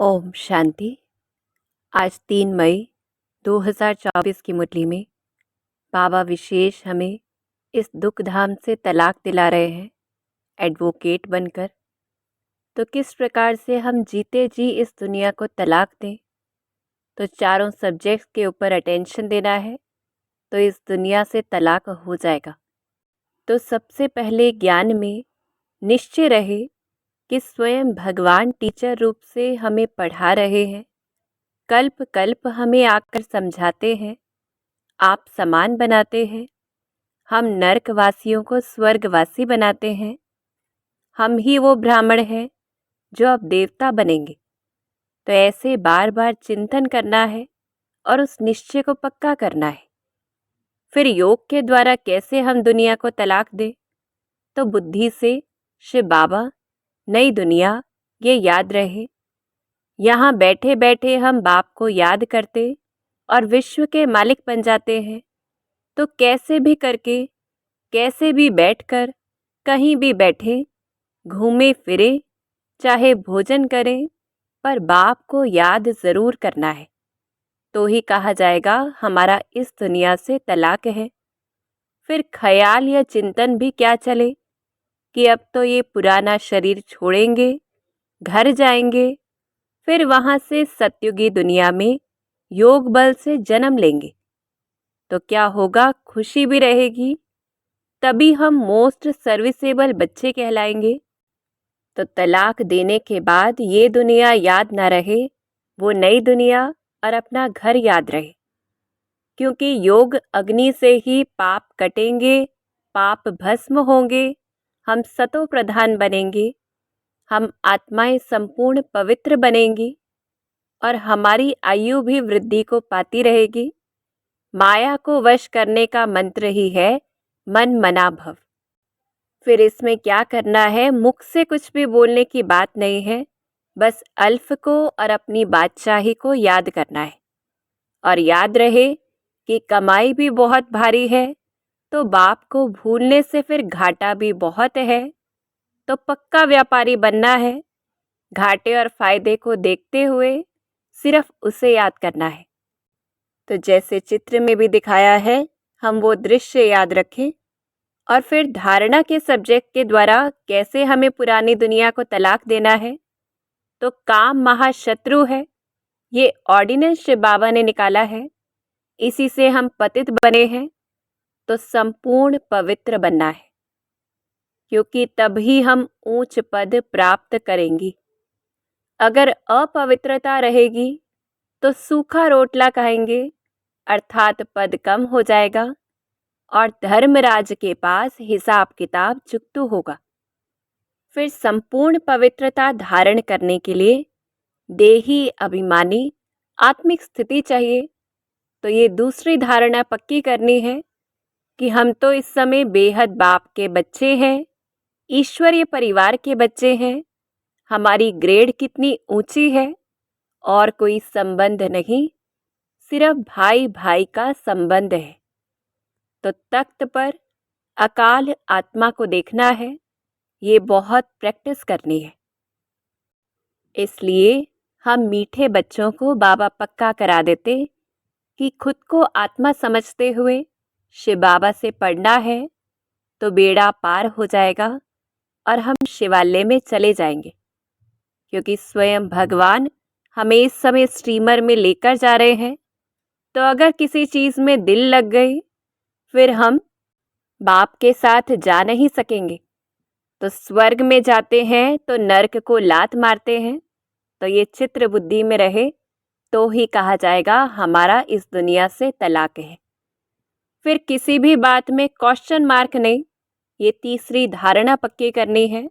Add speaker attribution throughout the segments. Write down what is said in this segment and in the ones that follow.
Speaker 1: ओम शांति। आज 3 मई 2024 की मुरली में बाबा विशेष हमें इस दुख धाम से तलाक दिला रहे हैं एडवोकेट बनकर। तो किस प्रकार से हम जीते जी इस दुनिया को तलाक दें। तो चारों सब्जेक्ट्स के ऊपर अटेंशन देना है तो इस दुनिया से तलाक हो जाएगा। तो सबसे पहले ज्ञान में निश्चय रहे कि स्वयं भगवान टीचर रूप से हमें पढ़ा रहे हैं, कल्प कल्प हमें आकर समझाते हैं, आप समान बनाते हैं, हम नरकवासियों को स्वर्गवासी बनाते हैं, हम ही वो ब्राह्मण हैं जो अब देवता बनेंगे। तो ऐसे बार बार चिंतन करना है और उस निश्चय को पक्का करना है। फिर योग के द्वारा कैसे हम दुनिया को तलाक दें। तो बुद्धि से शिव बाबा, नई दुनिया, ये याद रहे। यहाँ बैठे बैठे हम बाप को याद करते और विश्व के मालिक बन जाते हैं। तो कैसे भी करके, कैसे भी बैठकर, कहीं भी बैठे, घूमे फिरे, चाहे भोजन करें, पर बाप को याद ज़रूर करना है। तो ही कहा जाएगा हमारा इस दुनिया से तलाक है। फिर ख्याल या चिंतन भी क्या चले कि अब तो ये पुराना शरीर छोड़ेंगे, घर जाएंगे, फिर वहाँ से सत्युगी दुनिया में योग बल से जन्म लेंगे। तो क्या होगा, खुशी भी रहेगी, तभी हम मोस्ट सर्विसेबल बच्चे कहलाएंगे। तो तलाक देने के बाद ये दुनिया याद ना रहे, वो नई दुनिया और अपना घर याद रहे। क्योंकि योग अग्नि से ही पाप कटेंगे, पाप भस्म होंगे, हम सतो प्रधान बनेंगे, हम आत्माएं संपूर्ण पवित्र बनेंगी और हमारी आयु भी वृद्धि को पाती रहेगी। माया को वश करने का मंत्र ही है मन मना भव। फिर इसमें क्या करना है, मुख से कुछ भी बोलने की बात नहीं है, बस अल्फ को और अपनी बादशाही को याद करना है। और याद रहे कि कमाई भी बहुत भारी है, तो बाप को भूलने से फिर घाटा भी बहुत है। तो पक्का व्यापारी बनना है, घाटे और फायदे को देखते हुए सिर्फ उसे याद करना है। तो जैसे चित्र में भी दिखाया है, हम वो दृश्य याद रखें और फिर धारणा के सब्जेक्ट के द्वारा कैसे हमें पुरानी दुनिया को तलाक देना है। तो काम महाशत्रु है, ये ऑर्डिनेंस शिव बाबा ने निकाला है, इसी से हम पतित बने हैं। तो संपूर्ण पवित्र बनना है, क्योंकि तभी हम ऊंच पद प्राप्त करेंगी। अगर अपवित्रता रहेगी तो सूखा रोटला खाएंगे, अर्थात पद कम हो जाएगा और धर्मराज के पास हिसाब किताब चुकतू होगा। फिर संपूर्ण पवित्रता धारण करने के लिए देही अभिमानी आत्मिक स्थिति चाहिए। तो ये दूसरी धारणा पक्की करनी है कि हम तो इस समय बेहद बाप के बच्चे हैं, ईश्वरीय परिवार के बच्चे हैं, हमारी ग्रेड कितनी ऊंची है और कोई संबंध नहीं, सिर्फ भाई भाई का संबंध है। तो तख्त पर अकाल आत्मा को देखना है, ये बहुत प्रैक्टिस करनी है। इसलिए हम मीठे बच्चों को बाबा पक्का करा देते कि खुद को आत्मा समझते हुए शिव बाबा से पढ़ना है, तो बेड़ा पार हो जाएगा और हम शिवालय में चले जाएंगे। क्योंकि स्वयं भगवान हमें इस समय स्टीमर में लेकर जा रहे हैं। तो अगर किसी चीज़ में दिल लग गई, फिर हम बाप के साथ जा नहीं सकेंगे। तो स्वर्ग में जाते हैं तो नरक को लात मारते हैं। तो ये चित्र बुद्धि में रहे, तो ही कहा जाएगा हमारा इस दुनिया से तलाक है। फिर किसी भी बात में क्वेश्चन मार्क नहीं, ये तीसरी धारणा पक्की करनी है।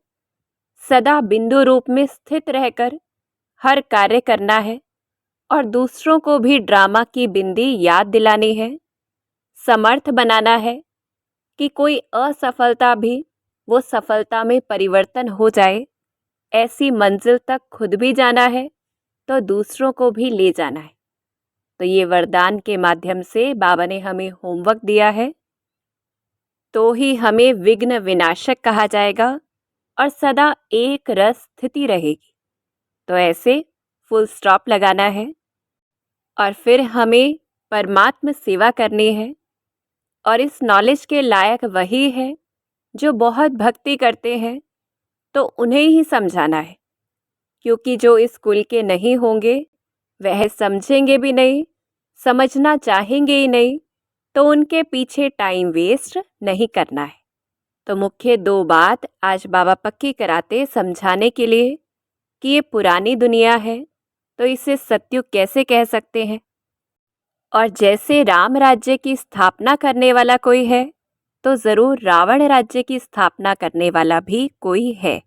Speaker 1: सदा बिंदु रूप में स्थित रहकर हर कार्य करना है और दूसरों को भी ड्रामा की बिंदी याद दिलानी है। समर्थ बनाना है कि कोई असफलता भी वो सफलता में परिवर्तन हो जाए। ऐसी मंजिल तक खुद भी जाना है तो दूसरों को भी ले जाना है। तो ये वरदान के माध्यम से बाबा ने हमें होमवर्क दिया है, तो ही हमें विघ्न विनाशक कहा जाएगा और सदा एक रस स्थिति रहेगी। तो ऐसे फुल स्टॉप लगाना है और फिर हमें परमात्म सेवा करनी है। और इस नॉलेज के लायक वही है जो बहुत भक्ति करते हैं, तो उन्हें ही समझाना है, क्योंकि जो इस कुल के नहीं होंगे वह समझेंगे भी नहीं, समझना चाहेंगे ही नहीं, तो उनके पीछे टाइम वेस्ट नहीं करना है। तो मुख्य दो बात आज बाबा पक्की कराते समझाने के लिए कि ये पुरानी दुनिया है, तो इसे सत्युग कैसे कह सकते हैं। और जैसे राम राज्य की स्थापना करने वाला कोई है, तो ज़रूर रावण राज्य की स्थापना करने वाला भी कोई है।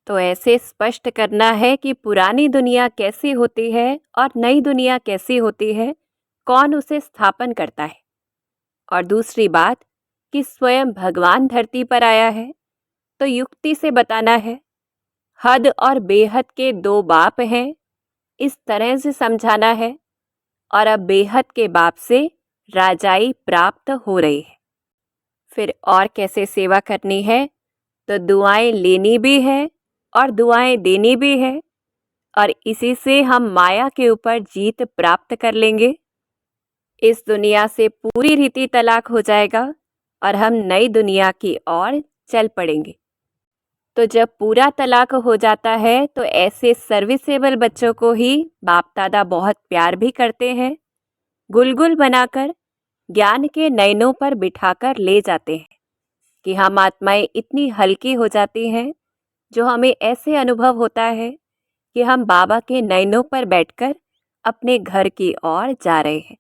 Speaker 1: तो ऐसे स्पष्ट करना है कि पुरानी दुनिया कैसी होती है और नई दुनिया कैसी होती है, कौन उसे स्थापन करता है। और दूसरी बात कि स्वयं भगवान धरती पर आया है, तो युक्ति से बताना है। हद और बेहद के दो बाप हैं, इस तरह से समझाना है। और अब बेहद के बाप से राजाई प्राप्त हो रही है। फिर और कैसे सेवा करनी है, तो दुआएं लेनी भी है और दुआएं देनी भी है, और इसी से हम माया के ऊपर जीत प्राप्त कर लेंगे। इस दुनिया से पूरी रीति तलाक हो जाएगा और हम नई दुनिया की ओर चल पड़ेंगे। तो जब पूरा तलाक हो जाता है, तो ऐसे सर्विसेबल बच्चों को ही बाप दादा बहुत प्यार भी करते हैं, गुलगुल बनाकर ज्ञान के नयनों पर बिठाकर ले जाते हैं कि हम आत्माएं इतनी हल्की हो जाती हैं, जो हमें ऐसे अनुभव होता है कि हम बाबा के नयनों पर बैठकर अपने घर की ओर जा रहे हैं।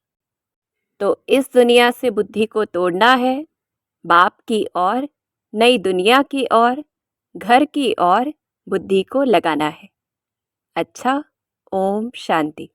Speaker 1: तो इस दुनिया से बुद्धि को तोड़ना है, बाप की ओर, नई दुनिया की ओर, घर की ओर बुद्धि को लगाना है। अच्छा, ओम शांति।